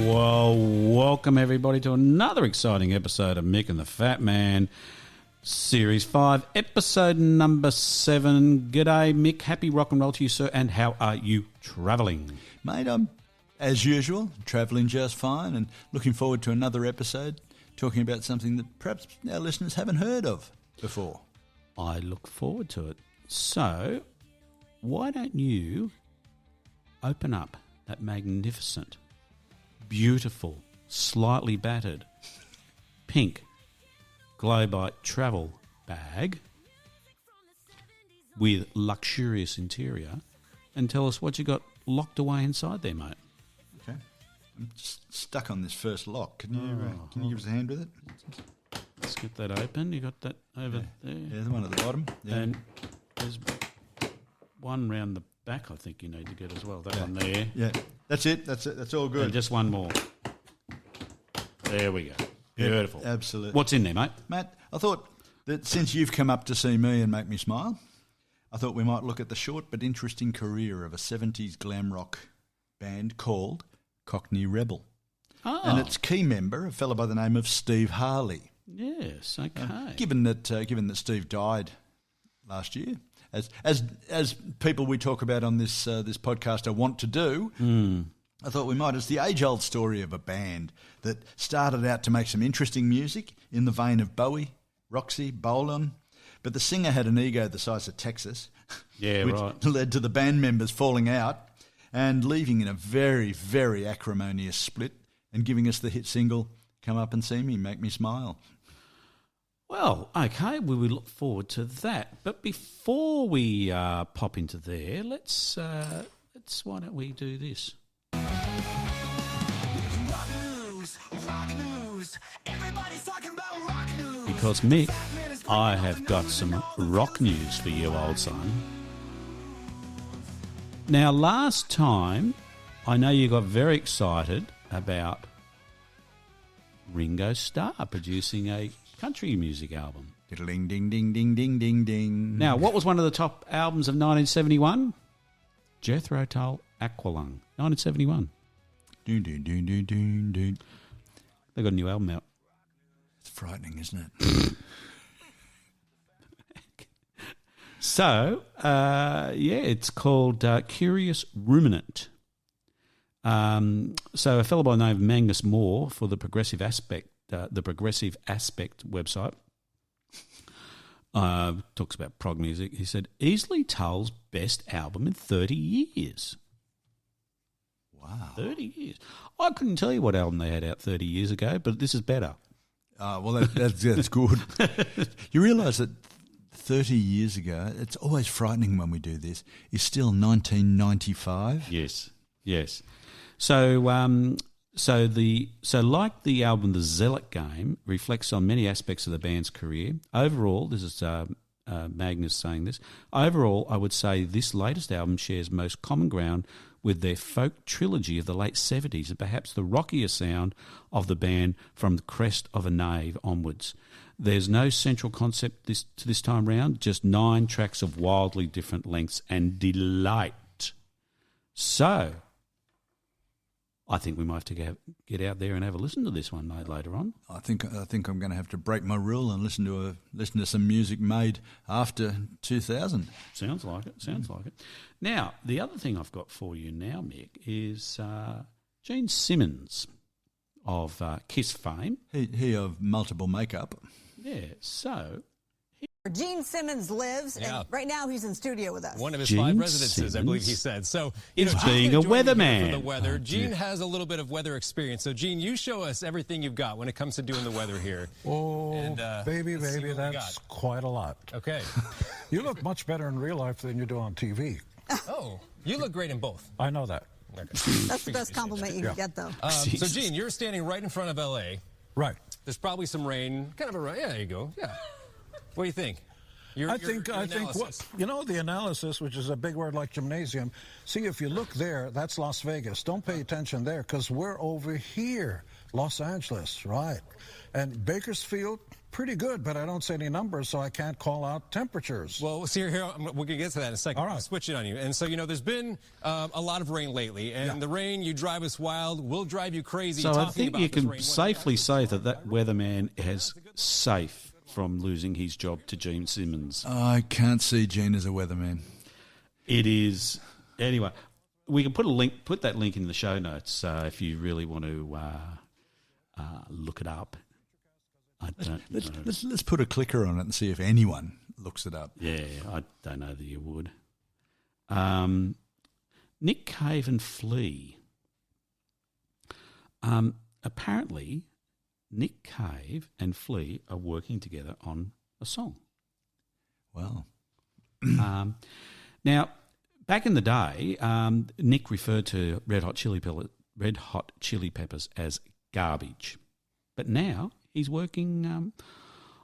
Well, welcome everybody to another exciting episode of Mick and the Fat Man, Series 5, episode number 7. G'day, Mick. Happy rock and roll to you, sir. And how are you travelling? Mate, I'm, as usual, travelling just fine and looking forward to another episode talking about something that perhaps our listeners haven't heard of before. I look forward to it. So, why don't you open up that magnificent, beautiful, slightly battered, pink Globite travel bag with luxurious interior and tell us what you got locked away inside there, mate. Okay. I'm just stuck on this first lock. Can you give us a hand with it? Let's get that open. You got that over there? Yeah, the one at the bottom. Yeah. And there's one round the back I think you need to get as well. That one there. Yeah, that's it. That's all good. And just one more. There we go. Beautiful. Yeah, absolutely. What's in there, mate? Matt, I thought that since you've come up to see me and make me smile, I thought we might look at the short but interesting career of a 70s glam rock band called Cockney Rebel. Oh. And its key member, a fellow by the name of Steve Harley. Yes, okay. Given that Steve died last year, as people we talk about on this podcast want to do, I thought we might. It's the age-old story of a band that started out to make some interesting music in the vein of Bowie, Roxy, Bolan, but the singer had an ego the size of Texas, Yeah, which right. led to the band members falling out and leaving in a very, very acrimonious split and giving us the hit single, Come Up and See Me, Make Me Smile. Well, okay, we will look forward to that. But before we pop into there, let's why don't we do this? Because Mick, I have got some rock news for you, old son. Now, last time, I know you got very excited about Ringo Starr producing a country music album. Ding, ding, ding, ding, ding, ding, ding. Now, what was one of the top albums of 1971? Jethro Tull, Aqualung, 1971. Dun, dun, dun, dun, dun, dun. They got a new album out. It's frightening, isn't it? So, it's called Curious Ruminant. So a fellow by the name of Mangus Moore for the Progressive Aspect website talks about prog music. He said, easily Tull's best album in 30 years. Wow. 30 years. I couldn't tell you what album they had out 30 years ago, but this is better. Well, that's good. You realise that 30 years ago, it's always frightening when we do this, is still 1995? Yes. So, like the album The Zealot Game reflects on many aspects of the band's career. Overall, this is Magnus saying this. Overall, I would say this latest album shares most common ground with their folk trilogy of the late 70s and perhaps the rockier sound of the band from the Crest of a Knave onwards. There's no central concept this time round, just 9 tracks of wildly different lengths and delight. So, I think we might have to get out there and have a listen to this one mate later on. I think I'm going to have to break my rule and listen to some music made after 2000. Sounds like it. Now, the other thing I've got for you now, Mick, is Gene Simmons of Kiss fame. He of multiple makeup. Yeah, so... Gene Simmons lives, and right now he's in studio with us. One of his Gene 5 residences, Simmons I believe he said. So, is Gene's being gonna a join me here weatherman. for the weather. Gene has a little bit of weather experience. So, Gene, you show us everything you've got when it comes to doing the weather here. Oh, And, baby, let's see what we that's got. quite a lot. Okay. You look much better in real life than you do on TV. Oh, you look great in both. I know that. Okay. That's the best compliment you can get, though. So, Gene, you're standing right in front of L.A. Right. There's probably some rain. Kind of a rain. Yeah, there you go. Yeah. What do you think? I think the analysis, which is a big word like gymnasium. See, if you look there, that's Las Vegas. Don't pay attention there because we're over here, Los Angeles, right? And Bakersfield, pretty good, but I don't see any numbers, so I can't call out temperatures. Well, see, here we're going to get to that in a second. All right. I'll switch it on you. And so, there's been a lot of rain lately, and the rain, you drive us wild, will drive you crazy. So I think you can rain. safely say that weatherman is safe from losing his job to Gene Simmons. I can't see Gene as a weatherman. It is. Anyway, we can put that link in the show notes if you really want to look it up. I don't know. Let's put a clicker on it and see if anyone looks it up. Yeah, I don't know that you would. Nick Cave and Flea. Apparently, Nick Cave and Flea are working together on a song. Wow. Now, back in the day, Nick referred to Red Hot Chili Peppers as garbage. But now he's working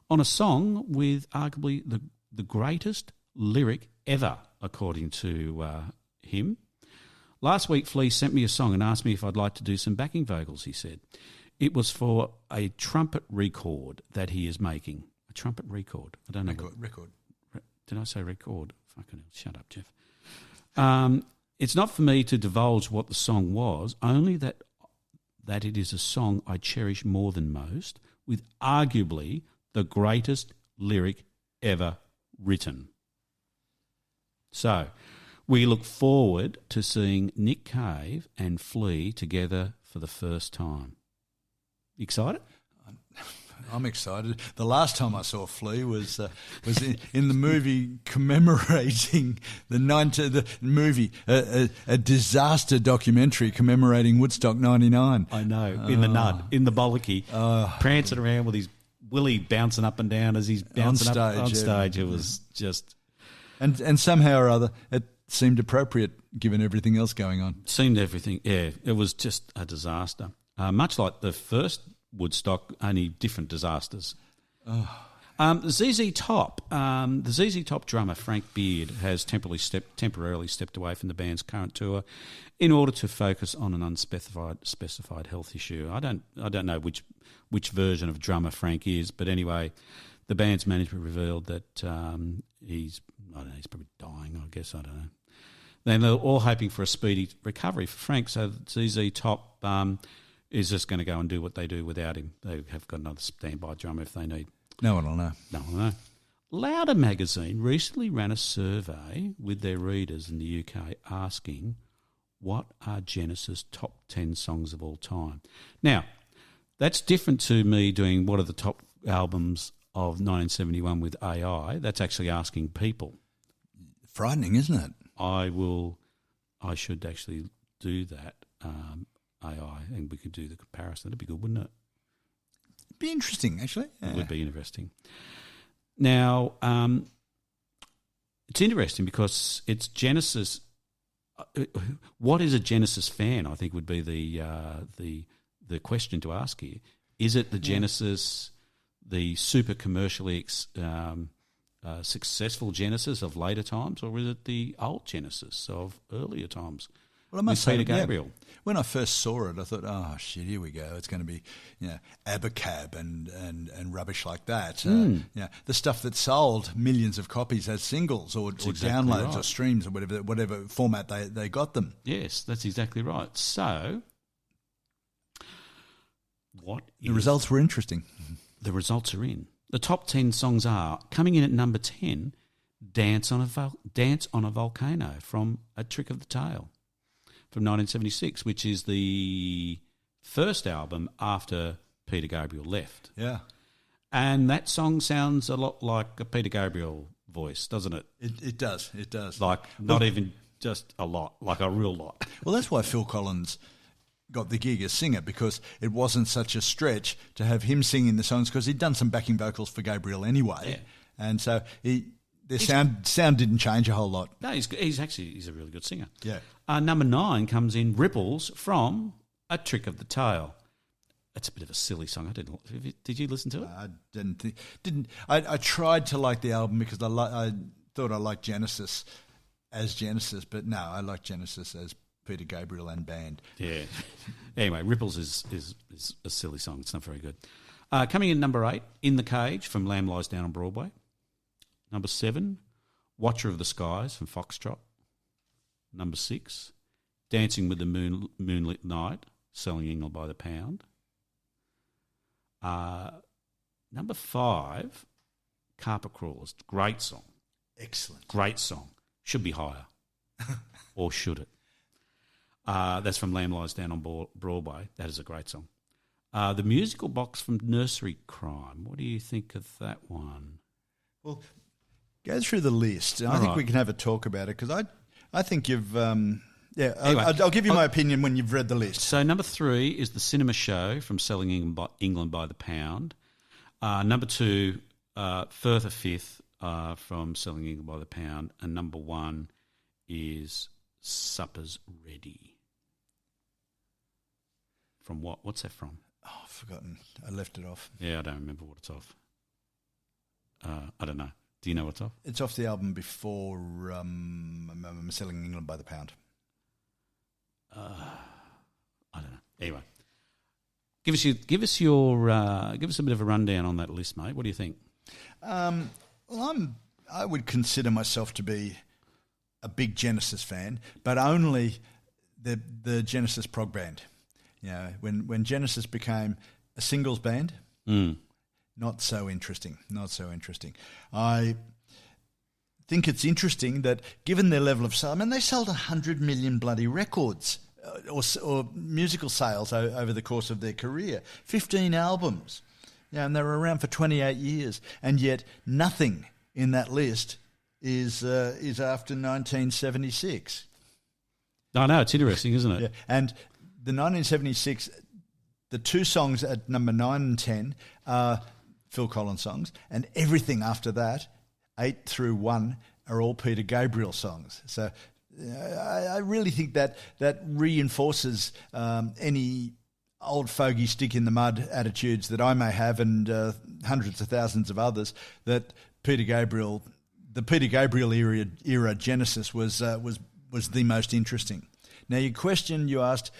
on a song with arguably the greatest lyric ever, according to him. Last week, Flea sent me a song and asked me if I'd like to do some backing vocals, he said. It was for a trumpet record that he is making. A trumpet record. I don't know. Record. Did I say record? Fucking hell. Shut up, Jeff. It's not for me to divulge what the song was, only that it is a song I cherish more than most, with arguably the greatest lyric ever written. So, we look forward to seeing Nick Cave and Flea together for the first time. Excited? I'm excited. The last time I saw Flea was in the movie commemorating a disaster documentary commemorating Woodstock '99. I know, in the Nud, in the Bollocky, prancing around with his willy bouncing up and down as he's bouncing on stage. It was just... And somehow or other, it seemed appropriate given everything else going on. It was just a disaster. Much like the first Woodstock, only different disasters. ZZ Top, the ZZ Top drummer Frank Beard has temporarily stepped away from the band's current tour in order to focus on an specified health issue. I don't know which version of drummer Frank is, but anyway, the band's management revealed that he's probably dying. I guess, I don't know. Then they're all hoping for a speedy recovery for Frank. So ZZ Top is just going to go and do what they do without him. They have got another standby drummer if they need. No one will know. No one will know. Louder magazine recently ran a survey with their readers in the UK asking, what are Genesis' top 10 songs of all time? Now, that's different to me doing what are the top albums of 1971 with AI. That's actually asking people. Frightening, isn't it? I should actually do that, AI, and we could do the comparison. That'd be good, wouldn't it? It'd be interesting, actually. Yeah. It would be interesting. Now, it's interesting because it's Genesis. What is a Genesis fan? I think would be the question to ask here. Is it the Genesis, the super commercially successful Genesis of later times, or is it the old Genesis of earlier times? Well, I must say, Peter Gabriel. Yeah. When I first saw it, I thought, oh, shit, here we go. It's going to be, Abacab and rubbish like that. The stuff that sold millions of copies as singles or downloads or streams or whatever format they got them. Yes, that's exactly right. So, the results were interesting. The results are in. The top 10 songs are, coming in at number 10, Dance on a Volcano from A Trick of the Tail from 1976, which is the first album after Peter Gabriel left. Yeah. And that song sounds a lot like a Peter Gabriel voice, doesn't it? It does. Like, not even just a lot, like a real lot. Well, that's why Phil Collins got the gig as singer, because it wasn't such a stretch to have him singing the songs, because he'd done some backing vocals for Gabriel anyway. Yeah. And so sound didn't change a whole lot. No, he's a really good singer. Yeah. Number 9 comes in, Ripples from A Trick of the Tail. That's a bit of a silly song. Did you listen to it? I didn't. I tried to like the album because I thought I liked Genesis as Genesis, but no, I like Genesis as Peter Gabriel and band. Yeah. Anyway, Ripples is a silly song. It's not very good. Coming in number 8, In the Cage from Lamb Lies Down on Broadway. Number 7, Watcher of the Skies from Foxtrot. Number 6, Dancing with the Moonlit Night, Selling England by the Pound. Number 5, Carpet Crawlers. Great song. Excellent. Great song. Should be higher. Or should it? That's from Lamb Lies Down on Broadway. That is a great song. The Musical Box from Nursery Crime. What do you think of that one? Well, go through the list. I think we can have a talk about it because I think you've... anyway, I'll give you my opinion when you've read the list. So number 3 is The Cinema Show from Selling England by the Pound. Number 2, Further Fifth from Selling England by the Pound. And number 1 is Supper's Ready. From what? What's that from? Oh, I've forgotten. I left it off. Yeah, I don't remember what it's off. I don't know. Do you know what's off? It's off the album before Selling England by the Pound. I don't know. Anyway, give us a bit of a rundown on that list, mate. What do you think? I would consider myself to be a big Genesis fan, but only the Genesis prog band. You know, when Genesis became a singles band, not so interesting. Not so interesting. I think it's interesting that given their level of sale, I mean, they sold 100 million bloody records or musical sales over the course of their career, 15 albums. Yeah, and they were around for 28 years, and yet nothing in that list is after 1976. I know, it's interesting, isn't it? Yeah, and the 1976, the 2 songs at number 9 and 10 are Phil Collins songs, and everything after that, 8 through 1, are all Peter Gabriel songs. So I really think that reinforces any old fogey stick in the mud attitudes that I may have, and hundreds of thousands of others, that Peter Gabriel, the Peter Gabriel era Genesis was the most interesting. Now, your question you asked,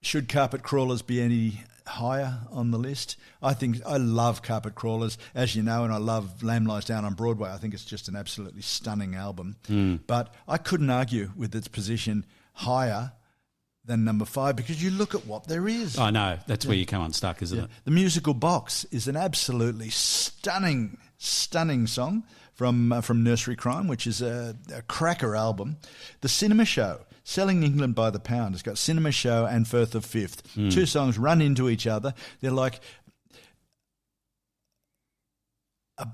should Carpet Crawlers be any higher on the list? I love Carpet Crawlers, as you know, and I love Lamb Lies Down on Broadway. I think it's just an absolutely stunning album. But I couldn't argue with its position higher than number 5 because you look at what there is. I know. That's where you come unstuck, isn't it? The Musical Box is an absolutely stunning song from Nursery Crime, which is a cracker album. The Cinema Show, Selling England by the Pound, has got Cinema Show and Firth of Fifth. 2 songs run into each other. They're like a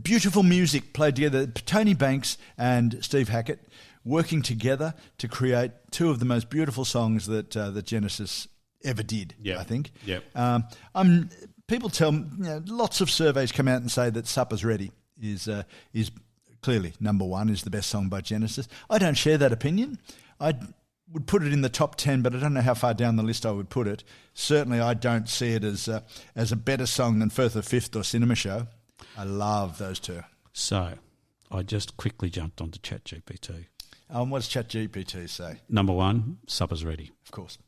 beautiful music played together. Tony Banks and Steve Hackett working together to create 2 of the most beautiful songs that Genesis ever did, I think. Yep. People tell me, lots of surveys come out and say that Supper's Ready is clearly number 1, is the best song by Genesis. I don't share that opinion. I would put it in the top 10, but I don't know how far down the list I would put it. Certainly I don't see it as a better song than Firth of Fifth or Cinema Show. I love those 2. So I just quickly jumped onto ChatGPT. What does ChatGPT say? Number 1, Supper's Ready. Of course.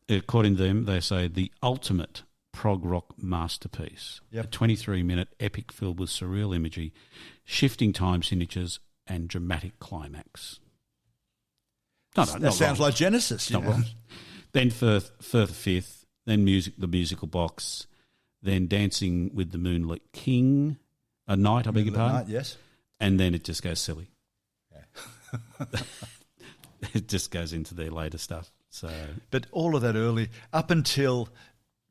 According to them, they say the ultimate prog rock masterpiece. Yep. A 23-minute epic filled with surreal imagery, shifting time signatures, and dramatic climax. That sounds like Genesis. Not wrong. Then Firth of Fifth, then the Musical Box, then Dancing with the Moonlit Night, I beg your pardon. Night, yes. And then it just goes silly. Yeah. It just goes into their later stuff. So, but all of that early, up until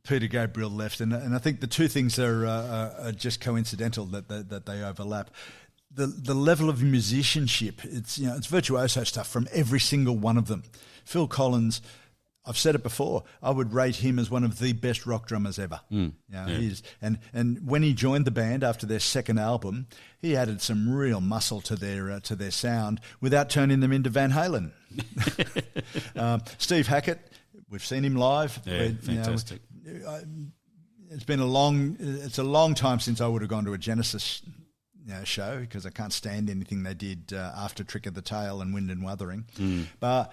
Peter Gabriel left, and I think the 2 things are just coincidental that they overlap. The level of musicianship, it's virtuoso stuff from every single one of them. Phil Collins, I've said it before, I would rate him as one of the best rock drummers ever. He's, and when he joined the band after their second album, he added some real muscle to their sound without turning them into Van Halen. Steve Hackett, we've seen him live. Yeah, fantastic. It's a long time since I would have gone to a Genesis show because I can't stand anything they did after Trick of the Tail and Wind and Wuthering. But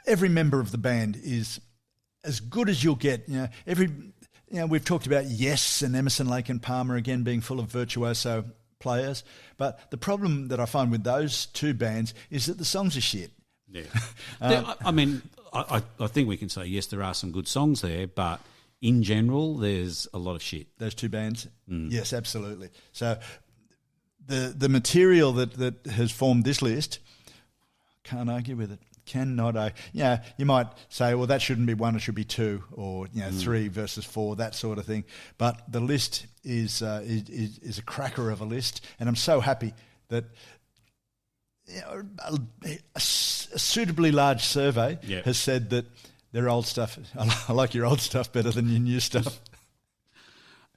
every member of the band is as good as you'll get. We've talked about Yes and Emerson, Lake and Palmer again being full of virtuoso players, but the problem that I find with those two bands is that the songs are shit. Yeah, I think we can say yes, there are some good songs there, but in general, there's a lot of shit. Those two bands, yes, absolutely. So the material that has formed this list, can't argue with it. Cannot. You might say, well, that shouldn't be one; it should be two, or 3 versus 4, that sort of thing. But the list is a cracker of a list, and I'm so happy that a suitably large survey has said that their old stuff. I like your old stuff better than your new stuff.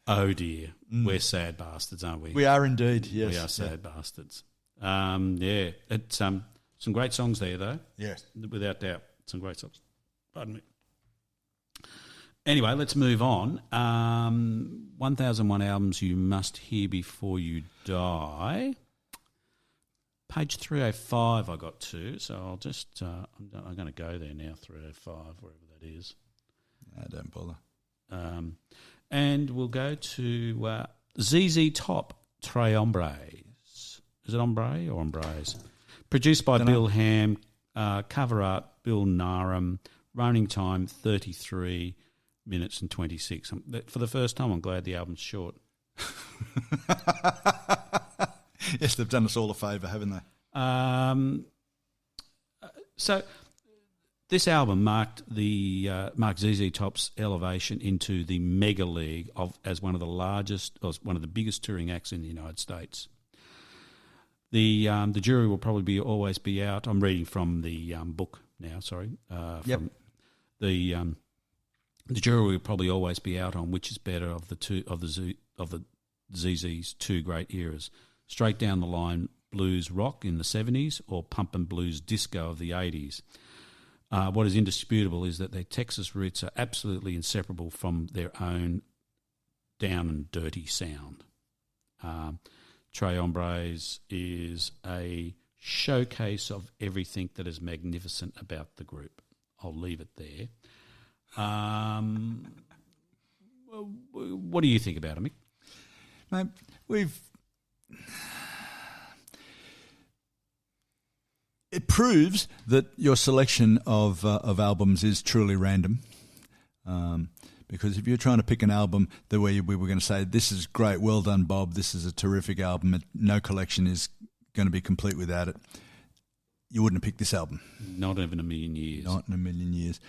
Oh dear, we're sad bastards, aren't we? We are indeed. Yes, we are sad bastards. It's some great songs there, though. Yes. Without doubt. Some great songs. Pardon me. Anyway, let's move on. 1001 albums you must hear before you die. Page 305 I got to, so I'll just... I'm going to go there now, 305, wherever that is. No, don't bother. And we'll go to ZZ Top, Tres Hombres. Is it Hombre or Hombres? Produced by Bill Ham, cover art Bill Narum, running time 33 minutes and 26. For the first time, I'm glad the album's short. Yes, they've done us all a favour, haven't they? So this album marked ZZ Top's elevation into the mega league as one of the largest, or one of the biggest touring acts in the United States. The jury will probably always be out. I'm reading from the book now. Sorry. Yep. The jury will probably always be out on which is better of the ZZ's two great eras. Straight down the line, blues rock in the 70s or pump and blues disco of the 80s. What is indisputable is that their Texas roots are absolutely inseparable from their own down and dirty sound. Tres Hombres is a showcase of everything that is magnificent about the group. I'll leave it there. What do you think about it, Mick? Mate, it proves that your selection of albums is truly random. Because if you're trying to pick an album the way we were going to say, this is great, well done, Bob, this is a terrific album, no collection is going to be complete without it, you wouldn't have picked this album. Not even a million years. Not in a million years.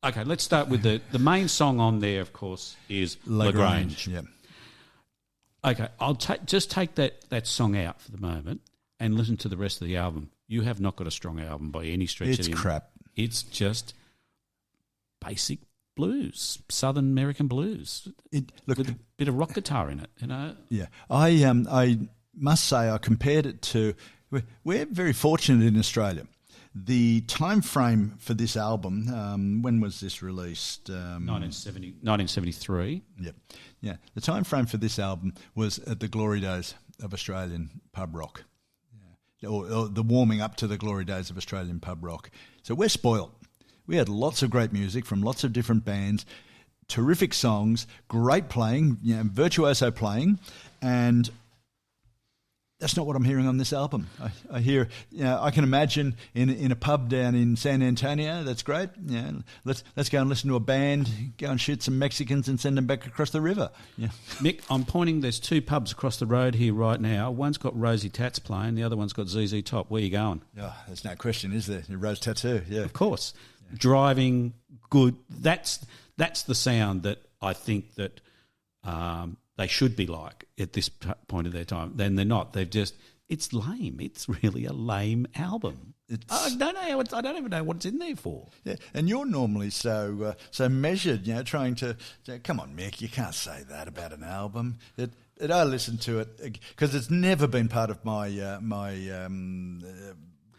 Okay, let's start with the main song on there, of course, is Grange. Yeah. Okay, I'll just take that song out for the moment and listen to the rest of the album. You have not got a strong album by any stretch. It's crap. It's just basic blues, Southern American blues, with a bit of rock guitar in it, you know. Yeah, I must say I compared it to. We're very fortunate in Australia. The time frame for this album, when was this released? 1973. Yep. Yeah. The time frame for this album was at the glory days of Australian pub rock, or the warming up to the glory days of Australian pub rock. So we're spoiled. We had lots of great music from lots of different bands, terrific songs, great playing, virtuoso playing, and that's not what I'm hearing on this album. I hear, I can imagine in a pub down in San Antonio, that's great. Yeah, let's go and listen to a band, go and shoot some Mexicans and send them back across the river. Yeah. Mick, I'm pointing, there's two pubs across the road here right now. One's got Rosie Tats playing, the other one's got ZZ Top. Where are you going? Oh, there's no question, is there? Rose Tattoo, yeah. Of course. Yeah. Driving, good. That's the sound that I think that they should be like at this point of their time. Then they're not. It's lame. It's really a lame album. I don't even know what it's in there for. Yeah, and you're normally so measured, trying to come on, Mick, you can't say that about an album. I listen to it because it's never been part of my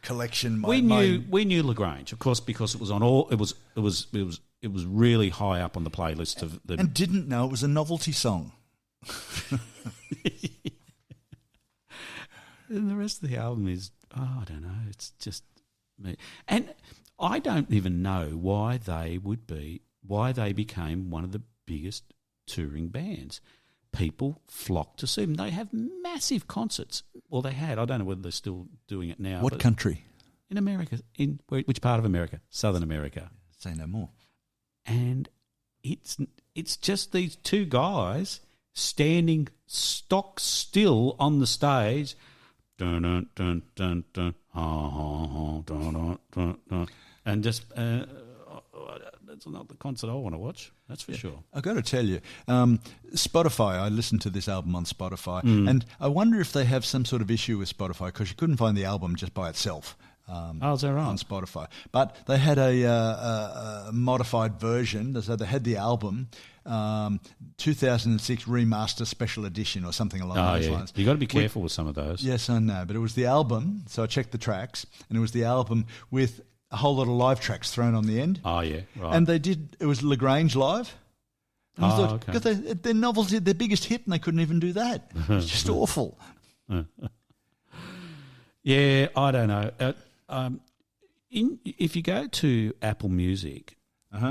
collection. We knew LaGrange, of course, because it was on all. It was really high up on the playlist of the. And didn't know it was a novelty song. And the rest of the album is, I don't know, it's just And I don't even know why they became one of the biggest touring bands. People flock to see them. They have massive concerts. Well, they had. I don't know whether they're still doing it now. What country? In America. In which part of America? Southern America. Say no more. And it's just these two guys standing stock still on the stage. Dun, dun, dun, dun, dun, dun, dun, dun, dun, and just that's not the concert I want to watch. That's for sure. I've got to tell you, Spotify. I listened to this album on Spotify, and I wonder if they have some sort of issue with Spotify because you couldn't find the album just by itself. Is that right? On Spotify, but they had a modified version. So they had the album, 2006 remaster special edition or something along those lines. You got to be careful with some of those. Yes, I know, but it was the album. So I checked the tracks, and it was the album with a whole lot of live tracks thrown on the end. Oh yeah, right. And it was Grange live. And I thought, okay. because their novelty, their biggest hit, and they couldn't even do that. It's just awful. Yeah, I don't know. If you go to Apple Music,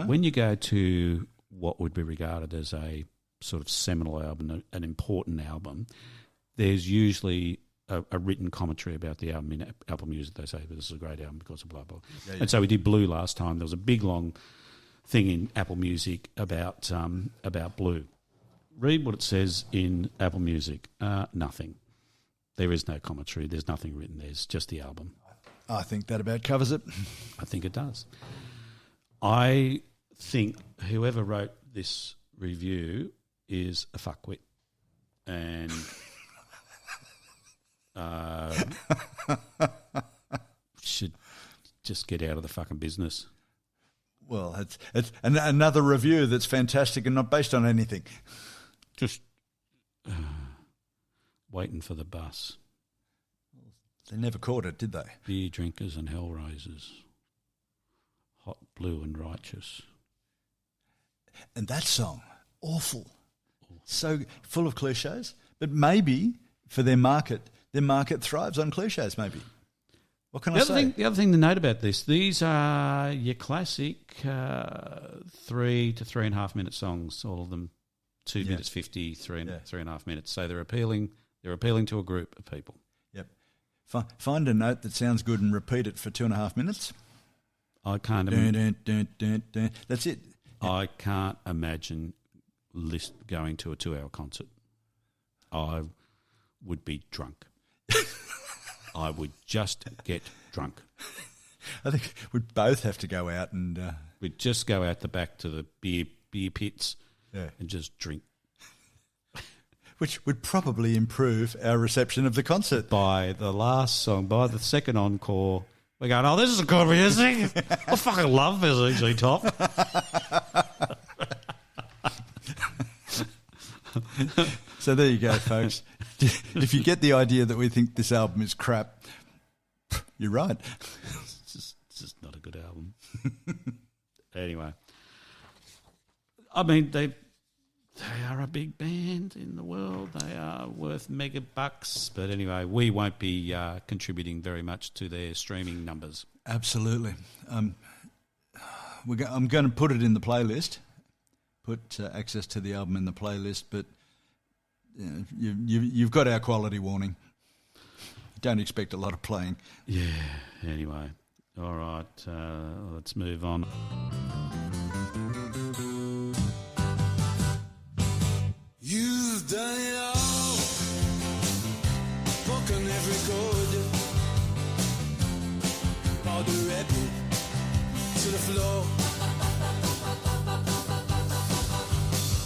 when you go to what would be regarded as a sort of seminal album, an important album, there's usually a written commentary about the album in Apple Music. They say this is a great album because of blah blah. Yeah. And so we did Blue last time. There was a big long thing in Apple Music about Blue. Read what it says in Apple Music. Nothing. There is no commentary. There's nothing written. There's just the album. I think that about covers it. I think it does. I think whoever wrote this review is a fuckwit and should just get out of the fucking business. Well, it's another review that's fantastic and not based on anything. Just waiting for the bus. They never caught it, did they? Beer drinkers and hellraisers. Hot, blue and righteous. And that song, awful. So full of cliches. But maybe for their market thrives on cliches, maybe. What can I say? The other thing to note about this, these are your classic 3 to 3.5 minute songs, all of them 2 minutes 50, 3.5 minutes. So they're appealing to a group of people. Yep. Find a note that sounds good and repeat it for 2.5 minutes. I can't imagine. That's it. I can't imagine going to a 2-hour concert. I would be drunk. I would just get drunk. I think we'd both have to go out and... we'd just go out the back to the beer pits and just drink. Which would probably improve our reception of the concert. By the last song, by the second encore, we're going, oh, this is good music. I fucking love this usually top. So there you go, folks. If you get the idea that we think this album is crap, you're right. It's just not a good album. Anyway. I mean, they are a big band in the world. They are worth mega bucks. But anyway, we won't be contributing very much to their streaming numbers. Absolutely. I'm going to put it in the playlist, put access to the album in the playlist, but you've got our quality warning. Don't expect a lot of playing. Yeah, anyway. All right, let's move on. You've done it all, broken every code, all the rebel to the floor.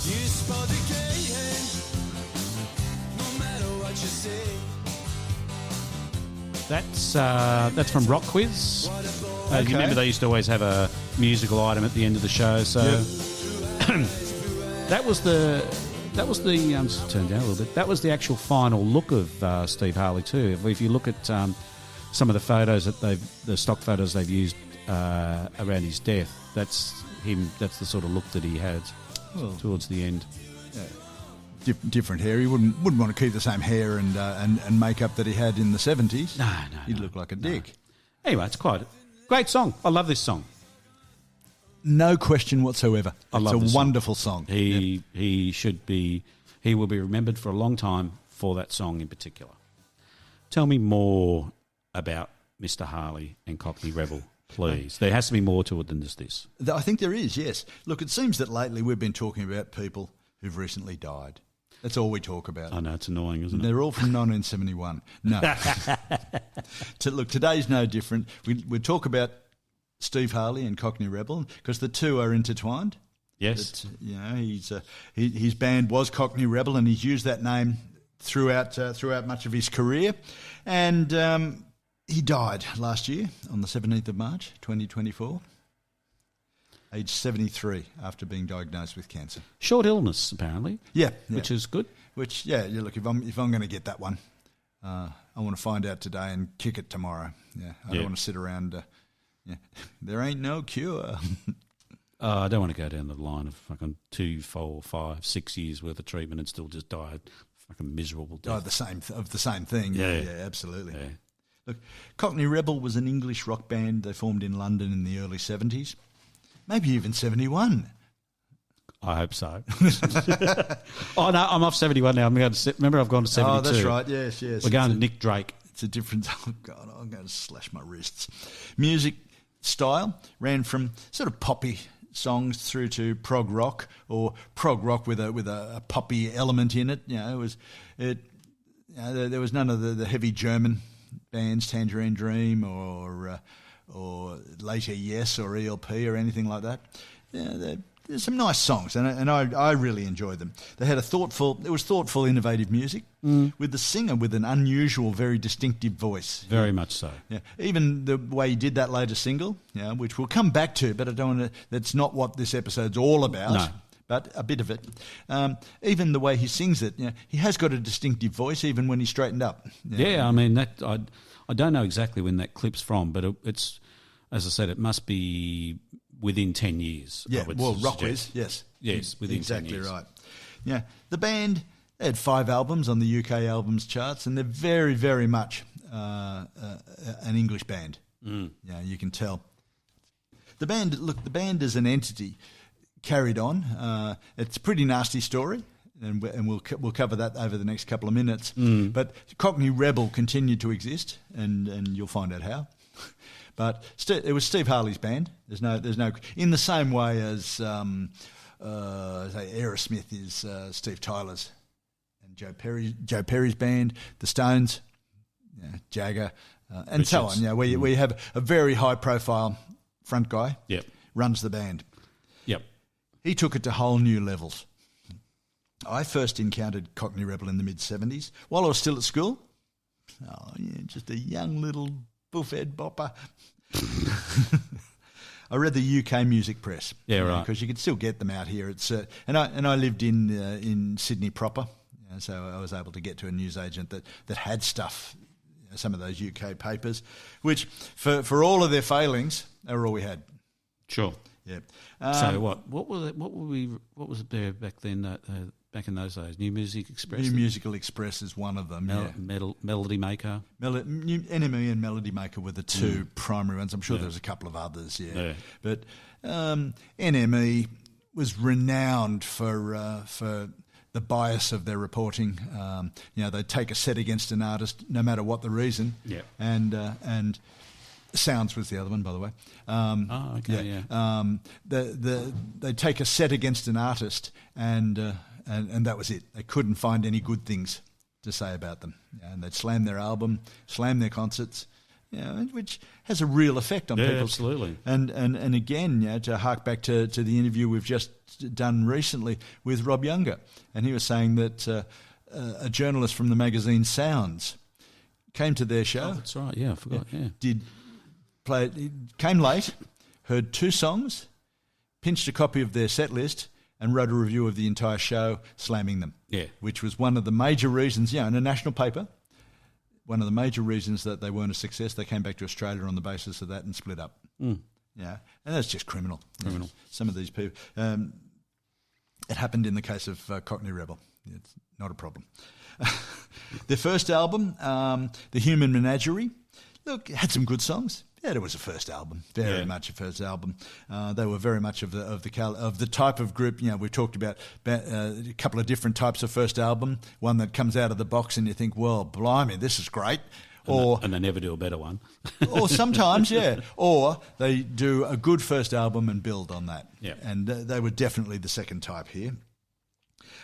You spot the game, no matter what you say. That's from Rock Quiz. You remember they used to always have a musical item at the end of the show. So that was the just turn down a little bit. That was the actual final look of Steve Harley too. If you look at some of the photos the stock photos they've used around his death, that's him. That's the sort of look that he had towards the end. Yeah. Different hair. He wouldn't want to keep the same hair and makeup that he had in the 70s. No. He'd look like a dick. Anyway, it's quite Great song. I love this song. No question whatsoever. I love it's this a wonderful song. He will be remembered for a long time for that song in particular. Tell me more about Mr. Harley and Cockney Rebel, please. There has to be more to it than just this. I think there is, yes. Look, it seems that lately we've been talking about people who've recently died. That's all we talk about. I know, it's annoying, isn't it? They're all from 1971. No. Look, today's no different. We talk about Steve Harley and Cockney Rebel because the two are intertwined. Yes. His band was Cockney Rebel, and he's used that name throughout much of his career. And he died last year on the 17th of March, 2024, aged 73, after being diagnosed with cancer. Short illness, apparently. Yeah. Which is good. Which, look, if I'm going to get that one, I want to find out today and kick it tomorrow. Yeah, I don't want to sit around. There ain't no cure. I don't want to go down the line of fucking 2, 4, 5, 6 years worth of treatment and still just die fucking miserable death. The same thing. Yeah, absolutely. Yeah. Look, Cockney Rebel was an English rock band. They formed in London in the early 70s, maybe even 71. I hope so. Oh, no, I'm off 71 now. Remember, I've gone to 72. Oh, that's right. Yes. We're going to Nick Drake. It's a different... Oh, God, I'm going to slash my wrists. Music style ran from sort of poppy songs through to prog rock, or prog rock with a poppy element in it. There was none of the heavy German bands, Tangerine Dream or later Yes or ELP or anything like that. There's some nice songs, and I really enjoyed them. They had thoughtful, innovative music with the singer with an unusual, very distinctive voice. Very much so. Yeah, even the way he did that later single, which we'll come back to, but I don't want to. That's not what this episode's all about. No. But a bit of it. Even the way he sings it, he has got a distinctive voice, even when he's straightened up. I mean that. I don't know exactly when that clip's from, but it's, as I said, it must be within 10 years. Yeah, rock is, yes. Yes, within exactly 10 years. Right. Yeah, the band, they had 5 albums on the UK albums charts, and they're very, very much an English band. Yeah, you can tell. The band as an entity carried on. It's a pretty nasty story, and we'll cover that over the next couple of minutes. But Cockney Rebel continued to exist, and you'll find out how. But it was Steve Harley's band. There's no in the same way as say Aerosmith is Steve Tyler's, and Joe Perry's band, the Stones, Jagger, and Richards. So on. Where you have a very high profile front guy. Yep. Runs the band. Yep. He took it to whole new levels. I first encountered Cockney Rebel in the mid-70s while I was still at school. Oh yeah, just a young little buffhead bopper. I read the UK Music Press. Yeah, right. Because you could still get them out here. It's and I lived in Sydney proper, so I was able to get to a newsagent that had stuff, some of those UK papers, which for all of their failings, they were all we had. Sure. Yeah. So what was there back then? Back in those days, New Music Express. New Musical Express is one of them. Melody Maker. NME and Melody Maker were the two primary ones. I'm sure there was a couple of others. Yeah. But NME was renowned for the bias of their reporting. They'd take a set against an artist, no matter what the reason. Yeah. And Sounds was the other one, by the way. Okay. They take a set against an artist, and that was it. They couldn't find any good things to say about them, and they'd slam their album, slam their concerts, which has a real effect on people. Absolutely. And again, to hark back to the interview we've just done recently with Rob Younger, and he was saying that a journalist from the magazine Sounds came to their show. Oh, that's right. Yeah, I forgot. Yeah. Came late, heard 2 songs, pinched a copy of their set list, and wrote a review of the entire show, slamming them. Yeah. Which was one of the major reasons, in a national paper, one of the major reasons that they weren't a success. They came back to Australia on the basis of that and split up. Yeah, and that's just criminal. Some of these people. It happened in the case of Cockney Rebel. It's not a problem. Their first album, The Human Menagerie, look, it had some good songs. Yeah, it was a first album, very much a first album. They were very much of the type of group. You know, we talked about a couple of different types of first album. One that comes out of the box and you think, well, blimey, this is great. And they never do a better one. Or sometimes, yeah. Or they do a good first album and build on that. Yeah. And they were definitely the second type here.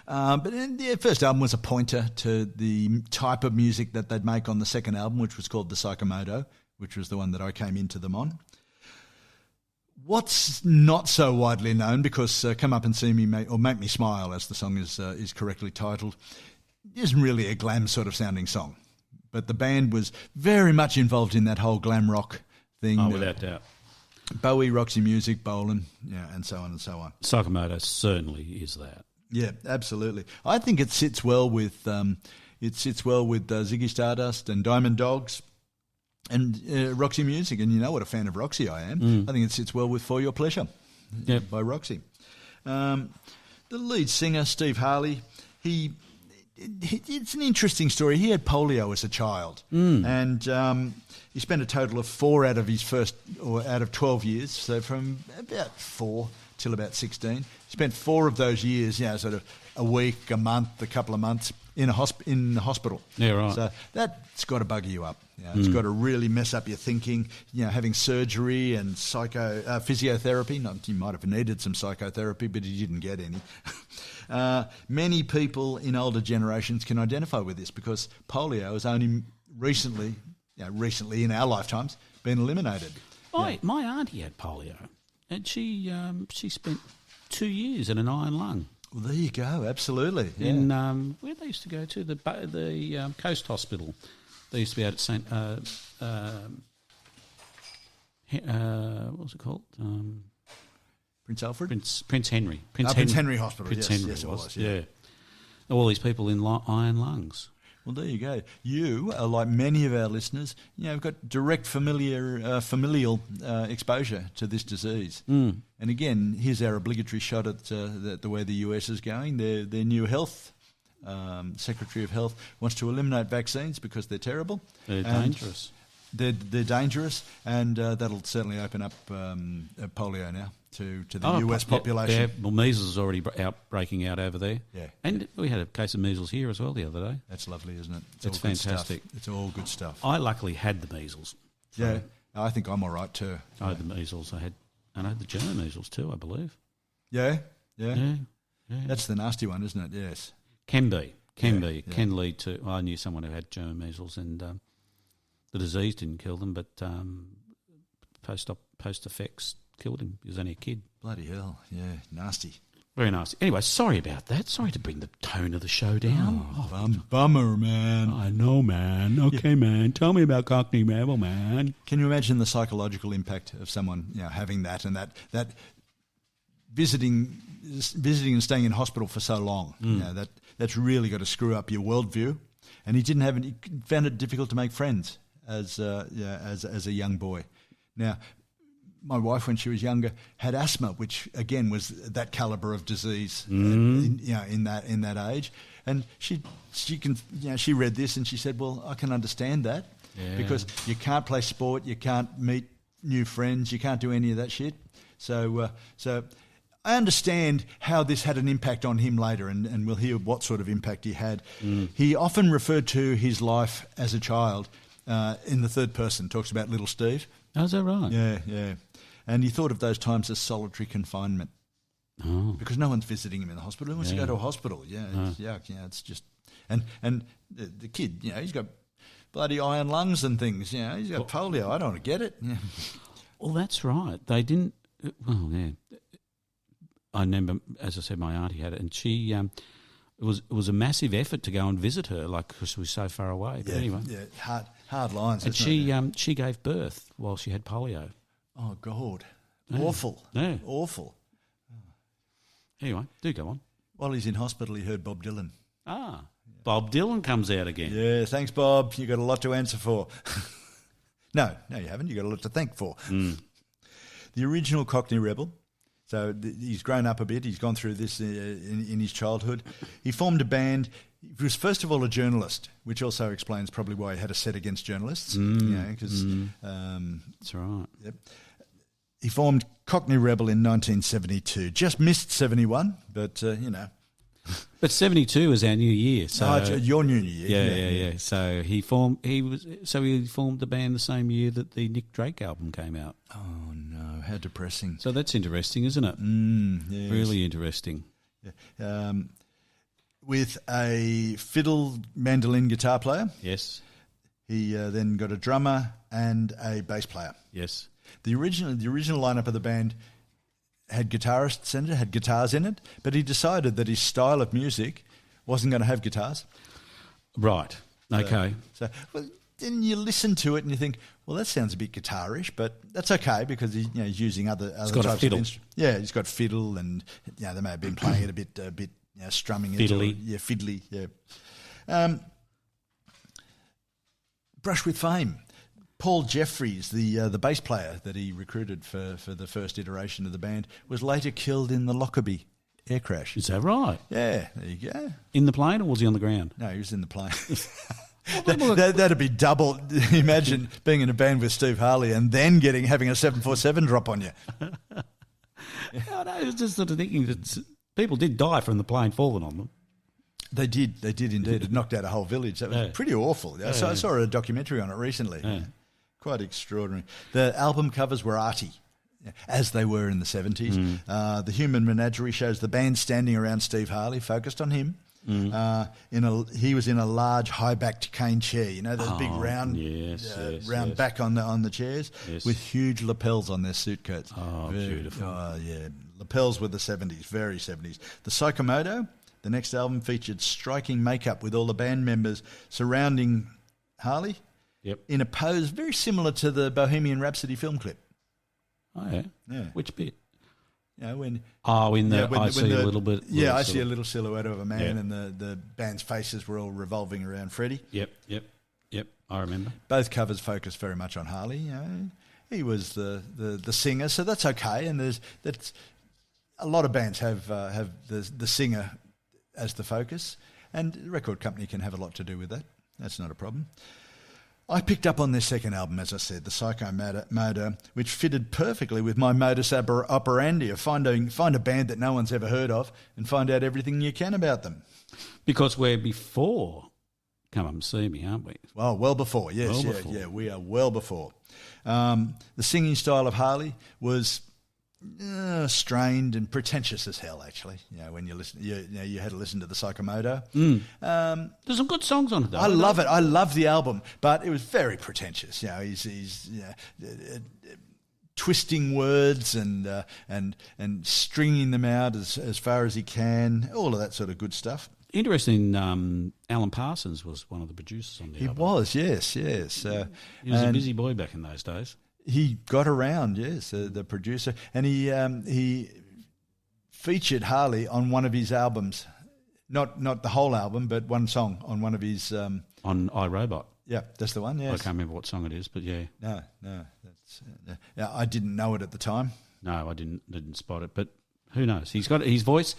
But the first album was a pointer to the type of music that they'd make on the second album, which was called the Psychomoto, which was the one that I came into them on. What's not so widely known, because Come Up and See Me Make Me Smile, as the song is correctly titled, isn't really a glam sort of sounding song. But the band was very much involved in that whole glam rock thing. Oh, without doubt. Bowie, Roxy Music, Bolan, and so on and so on. Psychomoto certainly is that. Yeah, absolutely. I think it sits well with Ziggy Stardust and Diamond Dogs and Roxy Music. And you know what a fan of Roxy I am. I think it sits well with For Your Pleasure by Roxy. The lead singer, Steve Harley, it's an interesting story. He had polio as a child, and he spent a total of 4 out of 12 years, so from about 4 till about 16. He spent 4 of those years, sort of a week, a month, a couple of months in the hospital. Yeah, right. So that's got to bugger you up. It's got to really mess up your thinking. Having surgery and physiotherapy. You might have needed some psychotherapy, but you didn't get any. Many people in older generations can identify with this, because polio has only recently in our lifetimes, been eliminated. My auntie had polio, and she spent 2 years in an iron lung. Well, there you go. Absolutely. Yeah. In where they used to go to, the Coast Hospital. They used to be out at St. What was it called? Prince Alfred? Prince Henry. Prince Henry Hospital. Prince Henry it was. Yeah. All these people in iron lungs. Well, there you go. You, like many of our listeners, have got direct familial exposure to this disease. And again, here's our obligatory shot at the way the US is going. Their new health Secretary of Health wants to eliminate vaccines because they're terrible. They're dangerous. They're dangerous, and that'll certainly open up polio now to the US population. Well, measles is already breaking out over there. Yeah. And we had a case of measles here as well the other day. That's lovely, isn't it? It's fantastic. It's all good stuff. I luckily had the measles. So yeah, I think I'm all right too. I had the measles. I had the German measles too, I believe. Yeah. Yeah. That's the nasty one, isn't it? Yes. Can be. Can lead to... I knew someone who had German measles, and the disease didn't kill them, but post effects killed him. He was only a kid. Bloody hell, yeah, nasty. Very nasty. Anyway, sorry about that. Sorry to bring the tone of the show down. Bummer, man. I know, man. Okay, man. Tell me about Cockney Rebel, man. Can you imagine the psychological impact of someone having that, and that visiting and staying in hospital for so long? That's really got to screw up your worldview. And he found it difficult to make friends as a young boy. Now, my wife, when she was younger, had asthma, which again was that calibre of disease. In that age, and she read this and she said, "Well, I can understand that because you can't play sport, you can't meet new friends, you can't do any of that shit." So I understand how this had an impact on him later, and we'll hear what sort of impact he had. He often referred to his life as a child in the third person. Talks about little Steve. Oh, is that right? Yeah. And he thought of those times as solitary confinement. Oh. Because no one's visiting him in the hospital. Who wants to go to a hospital? Yeah, it's yuck. Yeah, it's just... And the kid, he's got bloody iron lungs and things. He's got polio. I don't get it. Yeah. Well, that's right. They didn't... Well, yeah. I remember, as I said, my auntie had it, and she... It was a massive effort to go and visit her, because she was so far away. But anyway. Yeah, hard lines. And she gave birth while she had polio. Oh, God. Awful. Yeah. Awful. Anyway, do go on. While he's in hospital, he heard Bob Dylan. Bob Dylan comes out again. Yeah, thanks, Bob. You got a lot to answer for. No, you haven't. You got a lot to thank for. The original Cockney Rebel. So he's grown up a bit. He's gone through this in his childhood. He formed a band. He was first of all a journalist, which also explains probably why he had a set against journalists. Because that's right. Yep. He formed Cockney Rebel in 1972. Just missed 71, but But 72 was our new year. So your new year. Yeah. So he formed the band the same year that the Nick Drake album came out. Oh no, how depressing. So that's interesting, isn't it? Yes. Really interesting. Yeah. With a fiddle, mandolin, guitar player. Yes. He then got a drummer and a bass player. Yes. The original lineup of the band had guitarists in it, had guitars in it, but he decided that his style of music wasn't going to have guitars. Right. Okay. So then you listen to it and you think, well, that sounds a bit guitarish, but that's okay because he's using other types of instruments. Yeah, he's got fiddle, and they may have been playing it a bit strumming fiddly. Into it. Yeah, fiddly. Yeah. Brush with fame. Paul Jeffries, the bass player that he recruited for the first iteration of the band, was later killed in the Lockerbie air crash. Is that right? Yeah, there you go. In the plane, or was he on the ground? No, he was in the plane. That'd be double. Imagine being in a band with Steve Harley and then having a 747 drop on you. I was just sort of thinking that people did die from the plane falling on them. They did indeed. It knocked out a whole village. That was pretty awful. I saw a documentary on it recently. Yeah. Quite extraordinary. The album covers were arty, as they were in the 70s. The Human Menagerie shows the band standing around Steve Harley, focused on him. He was in a large high-backed cane chair, those big round back on the chairs, with huge lapels on their suit coats. Oh, beautiful. Oh, yeah. Lapels were the 70s, very 70s. The Psychomoto, the next album, featured striking makeup with all the band members surrounding Harley. Yep. In a pose very similar to the Bohemian Rhapsody film clip. Oh, yeah? Yeah. Which bit? When I see a little bit. Yeah, I see a little silhouette of a man, and the band's faces were all revolving around Freddie. Yep, I remember. Both covers focus very much on Harley. He was the singer, so that's okay. And that's a lot of bands have the singer as the focus, and the record company can have a lot to do with that. That's not a problem. I picked up on their second album, as I said, the Psychomoto, which fitted perfectly with my modus operandi of find a band that no one's ever heard of and find out everything you can about them. Because we're before Come Up and See Me, aren't we? Well before, yes. Yeah, we are well before. The singing style of Harley was strained and pretentious as hell, actually. When you listen, you had to listen to the Psychomoto. There's some good songs on it, though. I love it. I love the album, but it was very pretentious. He's twisting words and stringing them out as far as he can. All of that sort of good stuff. Interesting. Alan Parsons was one of the producers on the album. He was, yes. He was a busy boy back in those days. He got around, yes, the producer, and he featured Harley on one of his albums, not the whole album, but one song on one of his on iRobot. Yeah, that's the one. Yes, I can't remember what song it is, but yeah. No, that's I didn't know it at the time. No, I didn't spot it, but who knows? He's got his voice.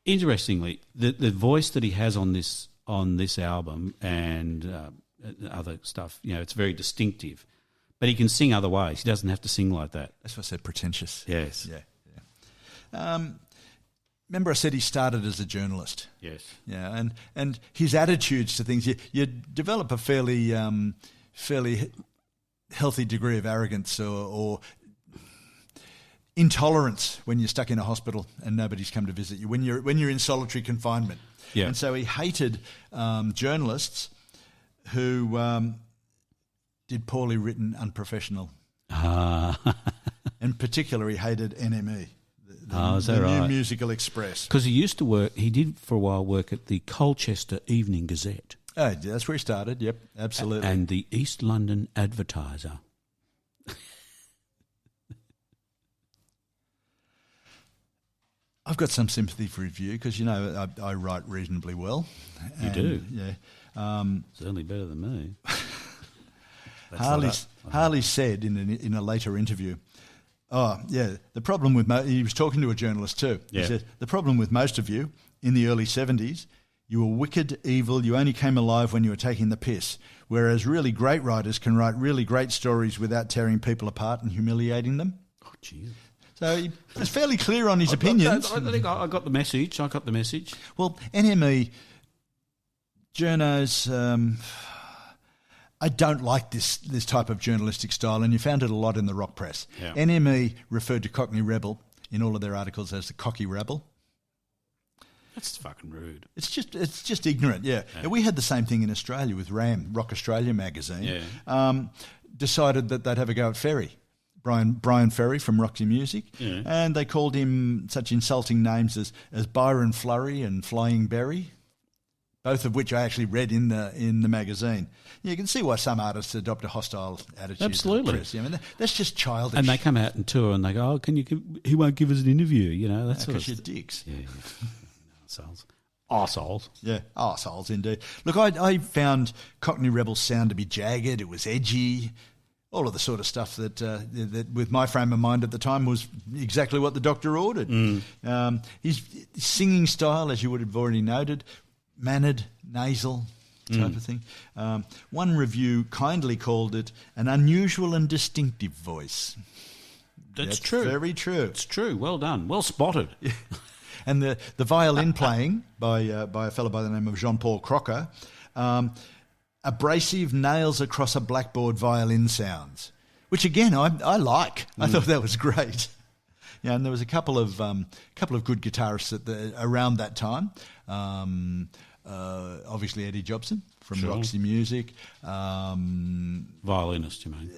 Interestingly, the voice that he has on this album and other stuff, it's very distinctive. But he can sing other ways. He doesn't have to sing like that. That's what I said, pretentious. Yes. Yeah. Remember I said he started as a journalist? Yes. Yeah, and his attitudes to things, you develop a fairly healthy degree of arrogance or intolerance when you're stuck in a hospital and nobody's come to visit you, when you're in solitary confinement. Yeah. And so he hated journalists who... did poorly written, unprofessional. In particular, he hated NME, the New Musical Express. Because he did for a while work at the Colchester Evening Gazette. Oh, that's where he started, yep, absolutely. And the East London Advertiser. I've got some sympathy for his view because, I write reasonably well. You do? Yeah. Certainly better than me. Harley said in a later interview, Oh, yeah. The problem with he was talking to a journalist too. Yeah. He said, the problem with most of you in the early 70s, you were wicked, evil, you only came alive when you were taking the piss, whereas really great writers can write really great stories without tearing people apart and humiliating them. Oh, jeez. So he was fairly clear on his opinions. I think I got the message. Well, NME journos, I don't like this type of journalistic style, and you found it a lot in the rock press. Yeah. NME referred to Cockney Rebel in all of their articles as the Cocky Rebel. That's fucking rude. It's just ignorant, yeah. We had the same thing in Australia with RAM, Rock Australia magazine. Yeah. Decided that they'd have a go at Ferry. Brian Ferry from Roxy Music, Yeah. and they called him such insulting names as Byron Flurry and Flying Berry, both of which I actually read in the magazine. You can see why some artists adopt a hostile attitude. Absolutely. To the press. I mean, that's just childish. And they come out and tour and they go, he won't give us an interview, you know, that sort of because you're stuff. dicks. Yeah. Arseholes. Yeah, arseholes indeed. Look, I found Cockney Rebel's sound to be jagged, it was edgy, all of the sort of stuff that with my frame of mind at the time was exactly what the doctor ordered. His singing style, as you would have already noted, mannered, nasal type of thing. One review kindly called it an unusual and distinctive voice. That's true. Very true. It's true. Well done. Well spotted. Yeah. And the violin playing by a fellow by the name of Jean-Paul Crocker, abrasive nails across a blackboard violin sounds, which again I like. I thought that was great. Yeah, and there was a couple of good guitarists around that time. Obviously Eddie Jobson from Roxy Music. Violinist, you mean?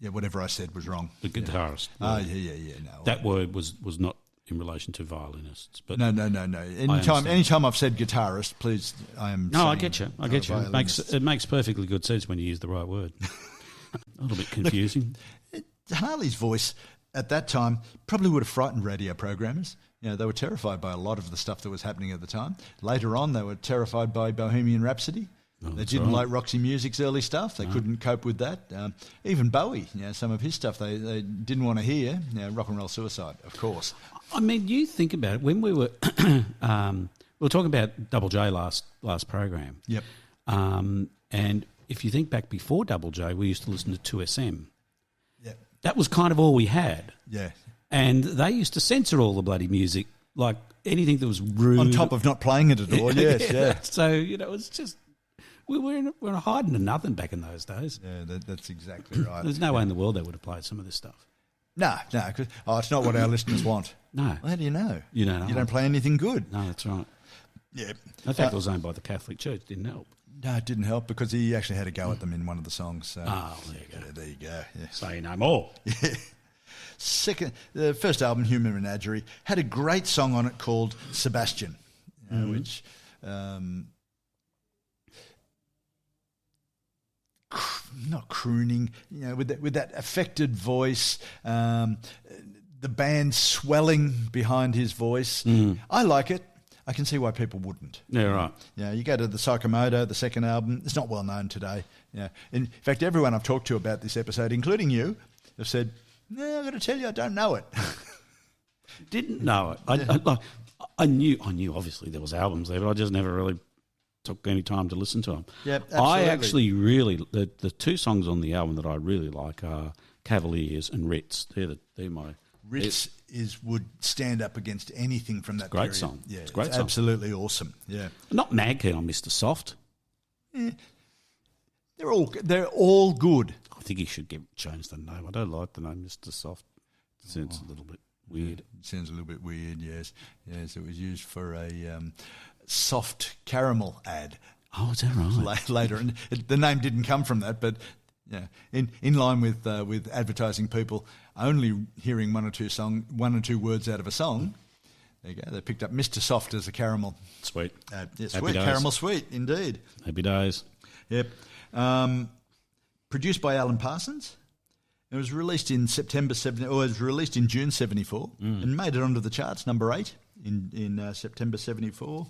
Yeah, whatever I said was wrong. The guitarist. Oh, yeah. No, that word was not in relation to violinists. But no. Anytime I've said guitarist, please, I am. No, I get you. It makes perfectly good sense when you use the right word. A little bit confusing. Look, Harley's voice at that time probably would have frightened radio programmers. You know, they were terrified by a lot of the stuff that was happening at the time. Later on, they were terrified by Bohemian Rhapsody. They didn't like Roxy Music's early stuff. They couldn't cope with that. Even Bowie, some of his stuff they didn't want to hear. Rock and Roll Suicide, of course. I mean, you think about it. When we were we were talking about Double J last program. Yep. And if you think back before Double J, we used to listen to 2SM. Yep. That was kind of all we had. Yeah. And they used to censor all the bloody music, like anything that was rude. On top of not playing it at all, yes, yeah. So, it's just... We were hiding to nothing back in those days. Yeah, that's exactly right. There's no way in the world they would have played some of this stuff. No, because it's not what our listeners want. No. Well, how do you know? You don't know. You don't play anything good. No, that's right. Yeah. In fact, it was owned by the Catholic Church. Didn't help. No, it didn't help because he actually had a go at them in one of the songs. So. Oh, there you go. Yeah, there you go. Yeah. Say no more. Yeah. The first album, Human Menagerie, had a great song on it called Sebastian, which... not crooning, with that affected voice, the band swelling behind his voice. I like it. I can see why people wouldn't. Yeah, right. Yeah, you go to the Psychomoto, the second album. It's not well known today. Yeah, in fact, everyone I've talked to about this episode, including you, have said, "No, I've got to tell you, I don't know it." Didn't know it. I knew. Obviously, there was albums there, but I just never really took any time to listen to them. Yeah, absolutely. I actually really the two songs on the album that I really like are Cavaliers and Ritz. They're my Ritz would stand up against anything from that great period. song. Yeah, it's a great song. Absolutely awesome. Yeah, not mad keen on Mr. Soft. Yeah. They're all good. I think he should change the name. I don't like the name Mr. Soft. It sounds a little bit weird. It sounds a little bit weird. Yes. It was used for a soft caramel ad. Oh, is that right? Later, and the name didn't come from that, but yeah, in line with advertising people only hearing one or two words out of a song. There you go. They picked up Mr. Soft as a caramel. Sweet. Sweet caramel, sweet indeed. Happy days. Yep. Produced by Alan Parsons. It was released in June 74 and made it onto the charts, number 8 in September 74.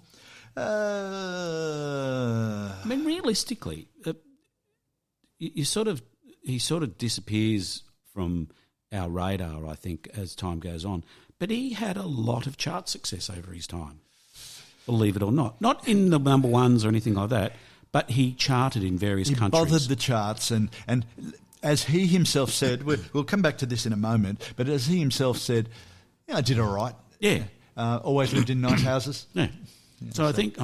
I mean, realistically, he sort of disappears from our radar, I think, as time goes on. But he had a lot of chart success over his time, believe it or not. Not in the number ones or anything like that, but he charted in various countries. He bothered the charts, and as he himself said, we'll come back to this in a moment, but as he himself said, I did all right. Yeah. Always lived in nice houses. Yeah. So I think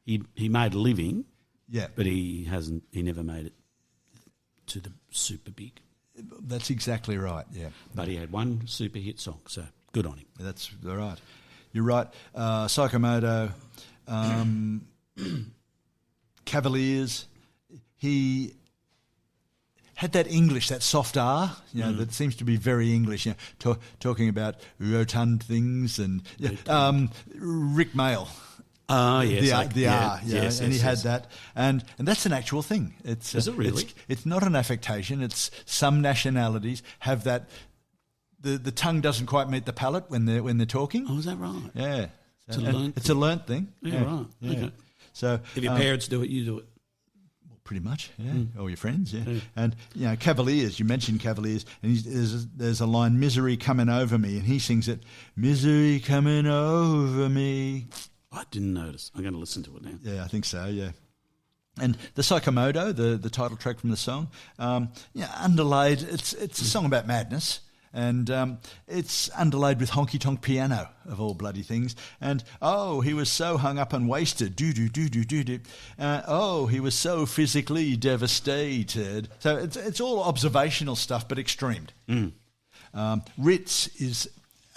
he made a living. Yeah. But he never made it to the super big. That's exactly right, yeah. But he had one super hit song, so good on him. That's all right. You're right. Psychomoto, Cavaliers, he had that English, that soft R, that seems to be very English, talking about rotund things and Rick Mail. Yes. The R, and he had that. And that's an actual thing. Is it really? It's not an affectation. It's some nationalities have that. The tongue doesn't quite meet the palate when they're talking. Oh, is that right? Yeah. It's a learnt thing. Yeah, right. Yeah. Okay. So if your parents do it, you do it. Pretty much, yeah. Or your friends, yeah. And, Cavaliers, you mentioned Cavaliers, and there's a line, misery coming over me, and he sings it, misery coming over me. I didn't notice. I'm going to listen to it now. Yeah, I think so, yeah. And the Psychomoto, the title track from the song, underlaid, it's a song about madness, and it's underlaid with honky-tonk piano, of all bloody things. And, he was so hung up and wasted, do-do-do-do-do-do. He was so physically devastated. So it's all observational stuff, but extremed. Ritz is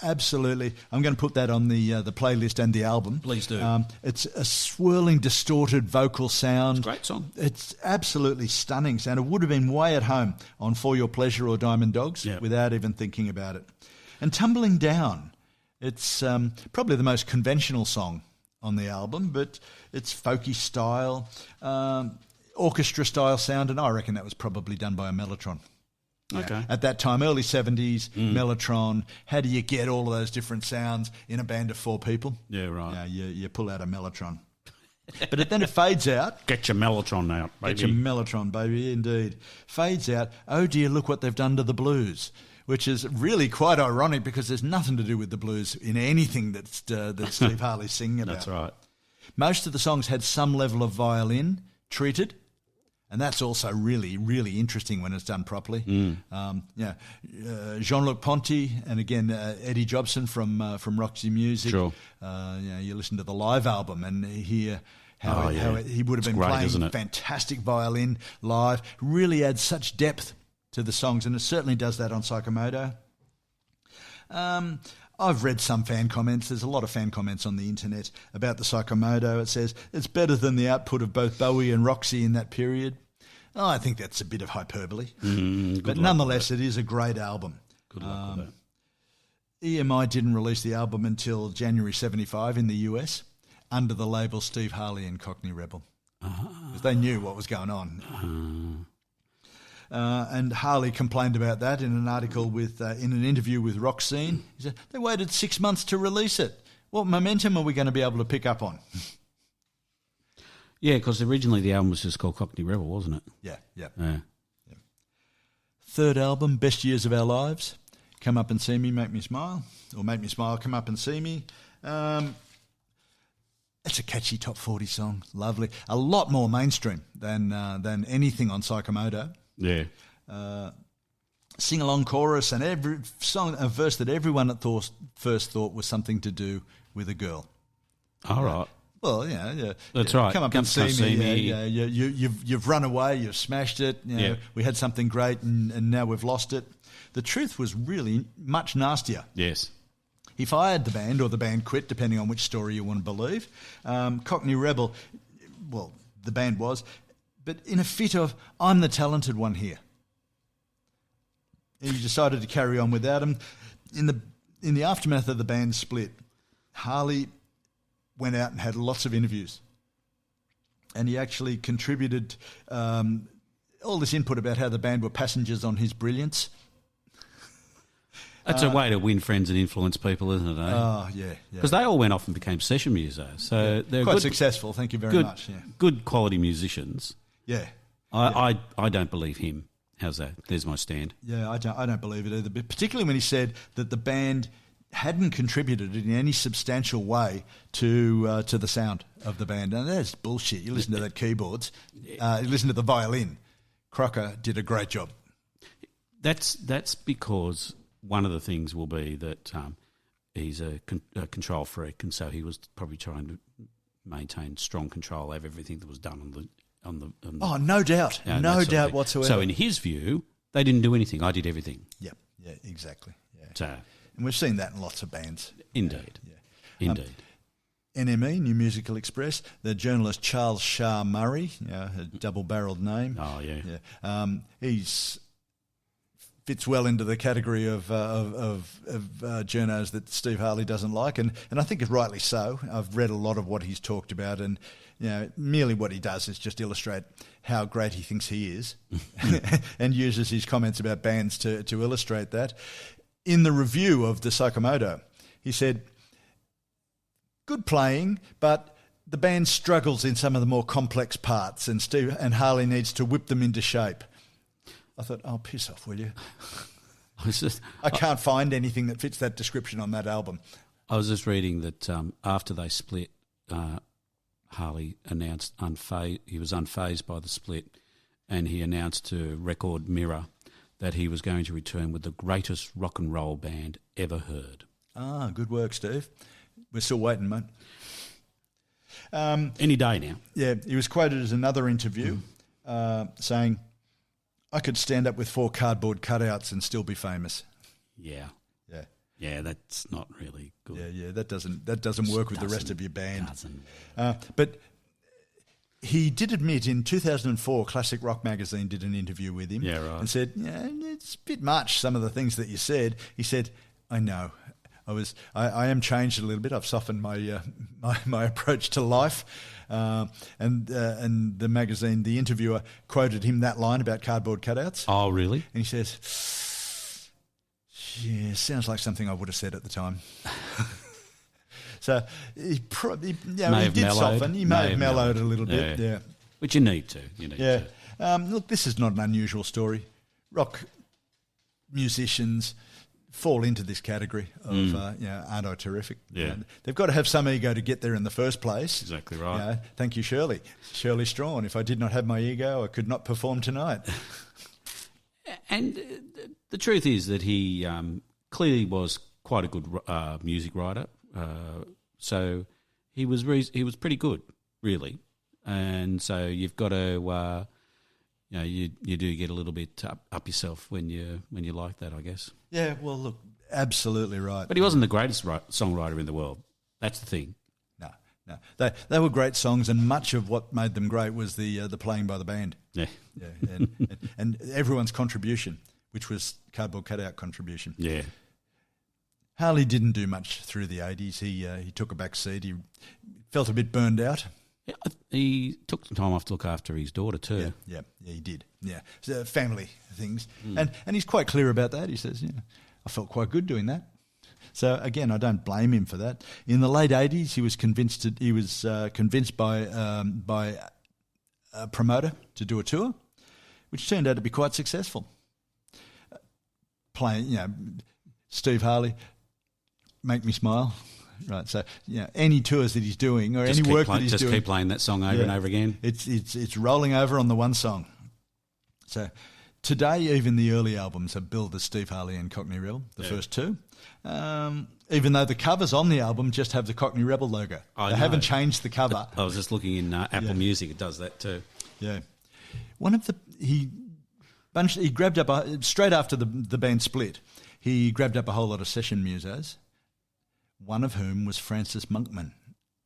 absolutely... I'm going to put that on the playlist and the album. Please do. It's a swirling, distorted vocal sound. It's a great song. It's absolutely stunning sound. It would have been way at home on For Your Pleasure or Diamond Dogs without even thinking about it. And Tumbling Down, it's probably the most conventional song on the album, but it's folky style, orchestra-style sound, and I reckon that was probably done by a Mellotron. Okay. At that time, early 70s, Mellotron. How do you get all of those different sounds in a band of 4 people? Yeah, right. You pull out a Mellotron. But then it fades out. Get your Mellotron out, baby. Get your Mellotron, baby, indeed. Fades out. Oh, dear, look what they've done to the blues, which is really quite ironic because there's nothing to do with the blues in anything that Steve Harley's singing about. That's right. Most of the songs had some level of violin treated. And that's also really, really interesting when it's done properly. Jean-Luc Ponty and again Eddie Jobson from Roxy Music. Sure. You listen to the live album and hear how he would have been playing fantastic violin live. Really adds such depth to the songs, and it certainly does that on Psychomoto. I've read some fan comments. There's a lot of fan comments on the internet about the Psychomoto. It says, it's better than the output of both Bowie and Roxy in that period. I think that's a bit of hyperbole. But nonetheless, it is a great album. Good luck with that. EMI didn't release the album until January 75 in the US under the label Steve Harley and Cockney Rebel. Because they knew what was going on. And Harley complained about that in an article in an interview with Rock Scene. He said, they waited 6 months to release it. What momentum are we going to be able to pick up on? Yeah, because originally the album was just called Cockney Rebel, wasn't it? Yeah. Third album, Best Years of Our Lives. Come Up and See Me, Make Me Smile. Or Make Me Smile, Come Up and See Me. It's a catchy top 40 song. Lovely. A lot more mainstream than anything on Psychomoto. Yeah. Sing-along chorus and every song, a verse that everyone first thought was something to do with a girl. All right. Well, yeah. That's right. Come up and see me. Yeah. You've run away. You've smashed it. We had something great, and now we've lost it. The truth was really much nastier. Yes. He fired the band, or the band quit, depending on which story you want to believe. Cockney Rebel, well, the band was, but in a fit of, I'm the talented one here. And he decided to carry on without him. In the aftermath of the band split, Harley went out and had lots of interviews. And he actually contributed all this input about how the band were passengers on his brilliance. That's a way to win friends and influence people, isn't it? Oh, yeah. Because they all went off and became session musos. So they're quite successful, thank you very much. Yeah. Good quality musicians. Yeah. I don't believe him. How's that? There's my stand. Yeah, I don't believe it either. But particularly when he said that the band hadn't contributed in any substantial way to the sound of the band. And that's bullshit. You listen to that keyboards, you listen to the violin. Crocker did a great job. That's because one of the things will be that he's a control freak, and so he was probably trying to maintain strong control over everything that was done on the oh, no doubt. No doubt whatsoever. So in his view, they didn't do anything. I did everything. Yep. Yeah, exactly. Yeah. So, and we've seen that in lots of bands. Indeed. Yeah. Indeed. NME, New Musical Express, the journalist Charles Shah Murray, a double-barrelled name. Oh, yeah. He's fits well into the category of journos that Steve Harley doesn't like, and I think it's rightly so. I've read a lot of what he's talked about, and merely what he does is just illustrate how great he thinks he is, and uses his comments about bands to illustrate that. In the review of the Psychomoto, he said, "Good playing, but the band struggles in some of the more complex parts, and Harley needs to whip them into shape." I thought, oh, piss off, will you? I can't find anything that fits that description on that album. I was just reading that after they split, Harley announced he was unfazed by the split, and he announced to Record Mirror that he was going to return with the greatest rock and roll band ever heard. Ah, good work, Steve. We're still waiting, mate. Any day now. Yeah, he was quoted as another interview saying, "I could stand up with 4 cardboard cutouts and still be famous." Yeah. Yeah. Yeah, that's not really good. Yeah, that doesn't work with the rest of your band. Doesn't. But he did admit in 2004, Classic Rock Magazine did an interview with him, and said, "It's a bit much, some of the things that you said." He said, "I know. I am changed a little bit. I've softened my my approach to life." And the magazine, the interviewer quoted him that line about cardboard cutouts. Oh, really? And he says, "Yeah, sounds like something I would have said at the time." So he did soften. He may have mellowed a little bit. Yeah. Which you need to. Look, this is not an unusual story. Rock musicians fall into this category of, aren't I terrific? Yeah. They've got to have some ego to get there in the first place. Exactly right. Thank you, Shirley Strawn. If I did not have my ego, I could not perform tonight. And the truth is that he clearly was quite a good music writer. So he was pretty good, really. And so you've got to, you do get a little bit up yourself when you like that, I guess. Yeah, well, look, absolutely right. But he wasn't the greatest songwriter in the world. That's the thing. No. They were great songs, and much of what made them great was the playing by the band. Yeah. And everyone's contribution, which was cardboard cutout contribution. Yeah. Harley didn't do much through the 80s. He took a back seat. He felt a bit burned out. Yeah, he took some time off to look after his daughter too. Yeah, he did. Yeah, so family things, and he's quite clear about that. He says, I felt quite good doing that. So again, I don't blame him for that. In the late 80s, he was convinced by a promoter to do a tour, which turned out to be quite successful. Playing, Steve Harley, Make Me Smile. Right, so any tours that he's doing or any work that he's doing, just keep playing that song over and over again. It's rolling over on the one song. So today, even the early albums are billed as Steve Harley and Cockney Rebel, the first two. Even though the covers on the album just have the Cockney Rebel logo, they haven't changed the cover. I was just looking in Apple Music; it does that too. Yeah, he grabbed up straight after the band split. He grabbed up a whole lot of session musos. One of whom was Francis Monkman.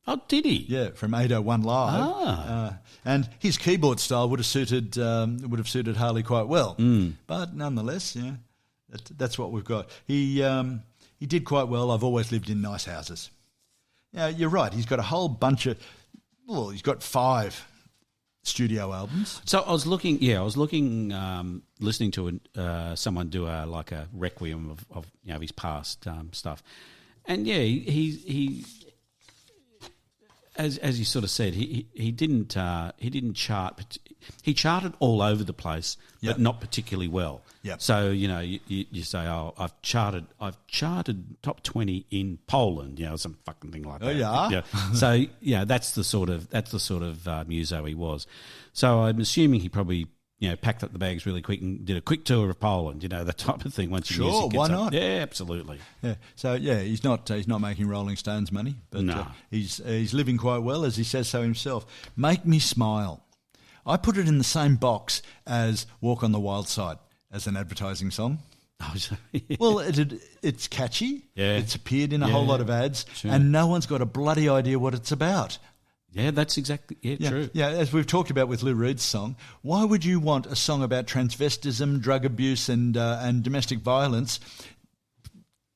Oh, did he? Yeah, from 801 Live. And his keyboard style would have suited Harley quite well. But nonetheless, that's what we've got. He did quite well. I've always lived in nice houses. Yeah, you're right. He's got a whole bunch of. Well, he's got 5 studio albums. So I was looking, listening to someone do a requiem of his past stuff. And he as you sort of said, he didn't chart. He charted all over the place, but not particularly well. Yep. So you say, I've charted top 20 in Poland, some fucking thing like that. Oh yeah. Yeah. So that's the sort of muso he was. So I'm assuming he probably packed up the bags really quick and did a quick tour of Poland, that type of thing. Once your music gets why up. not? Yeah, absolutely. Yeah. So he's not making Rolling Stones money, but No. he's living quite well, as he says so himself. Make Me Smile. I put it in the same box as Walk on the Wild Side as an advertising song. Oh, Well, it's catchy. Yeah. It's appeared in a whole lot of ads, Sure. and no one's got a bloody idea what it's about. Yeah, that's exactly true. Yeah, as we've talked about with Lou Reed's song, why would you want a song about transvestism, drug abuse, and domestic violence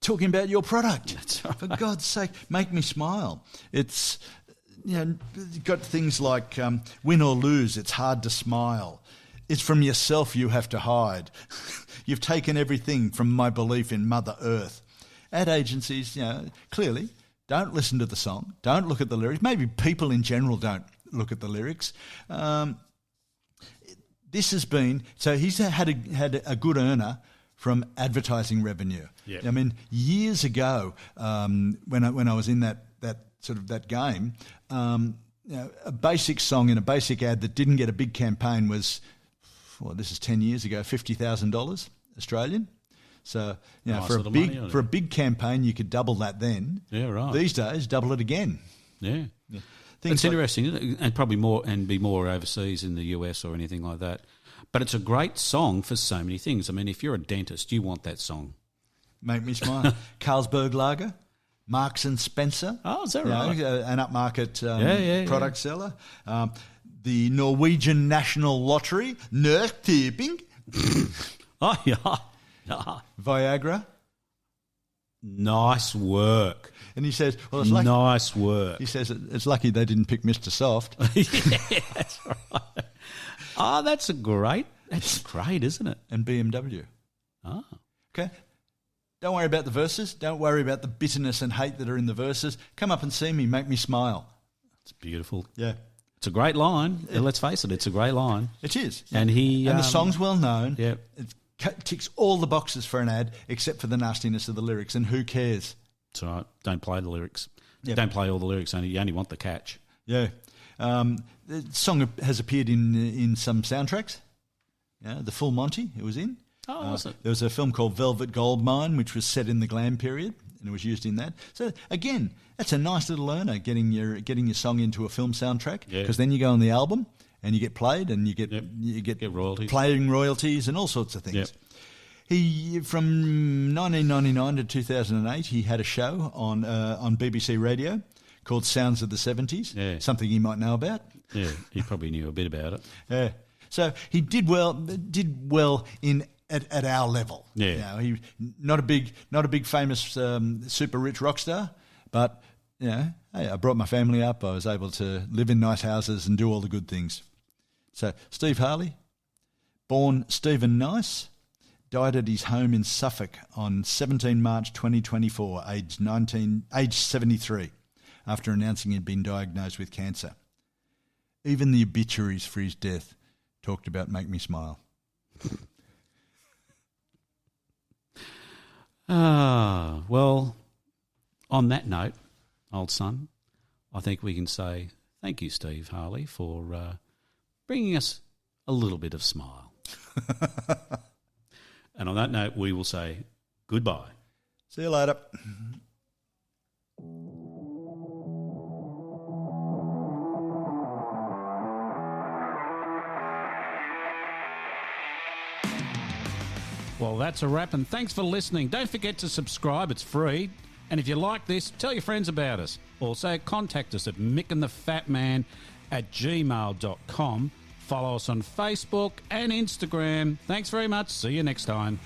talking about your product? That's right. For God's sake, Make Me Smile. It's got things like win or lose, it's hard to smile. It's from yourself you have to hide. You've taken everything from my belief in Mother Earth. Ad agencies, clearly don't listen to the song, don't look at the lyrics. Maybe people in general don't look at the lyrics. This has been, so he's had a good earner from advertising revenue. Yep. I mean, years ago, when I was in that game, a basic song in a basic ad that didn't get a big campaign was, this is 10 years ago, $50,000 Australian. So Nice for little money on it. a big campaign, you could double that then. Yeah, right. These days, double it again. Yeah. Things It's like- interesting, isn't it? And probably be more overseas in the US or anything like that. But it's a great song for so many things. I mean, if you're a dentist, you want that song. Make Me Smile. Carlsberg Lager, Marks and Spencer. Oh, is that right? An upmarket product seller. The Norwegian National Lottery, Nørretipping, Oh, yeah. Viagra. Nice work. And he says, well, it's lucky. Nice work. He says it's lucky they didn't pick Mr. Soft. Yeah, that's right. Oh, that's great, isn't it? And BMW. Oh. Okay. Don't worry about the verses. Don't worry about the bitterness and hate that are in the verses. Come up and see me. Make me smile. It's beautiful. Yeah. It's a great line. Let's face it, it's a great line. It is. And the song's well known. Yeah. It ticks all the boxes for an ad except for the nastiness of the lyrics. And who cares? It's all right. Don't play the lyrics. Yep. Don't play all the lyrics. You only want the catch. Yeah. The song has appeared in some soundtracks. Yeah, the Full Monty it was in. Oh, was it? There was a film called Velvet Goldmine, which was set in the glam period, and it was used in that. So again, that's a nice little earner, getting your song into a film soundtrack, because then you go on the album and you get played and you get royalties, playing royalties, and all sorts of things. Yep. He from 1999 to 2008, he had a show on BBC Radio called Sounds of the 70s. Yeah. Something you might know about. Yeah, he probably knew a bit about it. Yeah. So he did well in at our level. Yeah. He not a big famous super rich rock star, but hey, I brought my family up. I was able to live in nice houses and do all the good things. So Steve Harley, born Stephen Nice, died at his home in Suffolk on 17 March 2024, aged 73, after announcing he'd been diagnosed with cancer. Even the obituaries for his death talked about Make Me Smile. Well, on that note, old son, I think we can say thank you, Steve Harley, for bringing us a little bit of smile. And on that note, we will say goodbye. See you later. Well, that's a wrap, and thanks for listening. Don't forget to subscribe. It's free. And if you like this, tell your friends about us. Also, contact us at mickandthefatman@gmail.com. Follow us on Facebook and Instagram. Thanks very much. See you next time.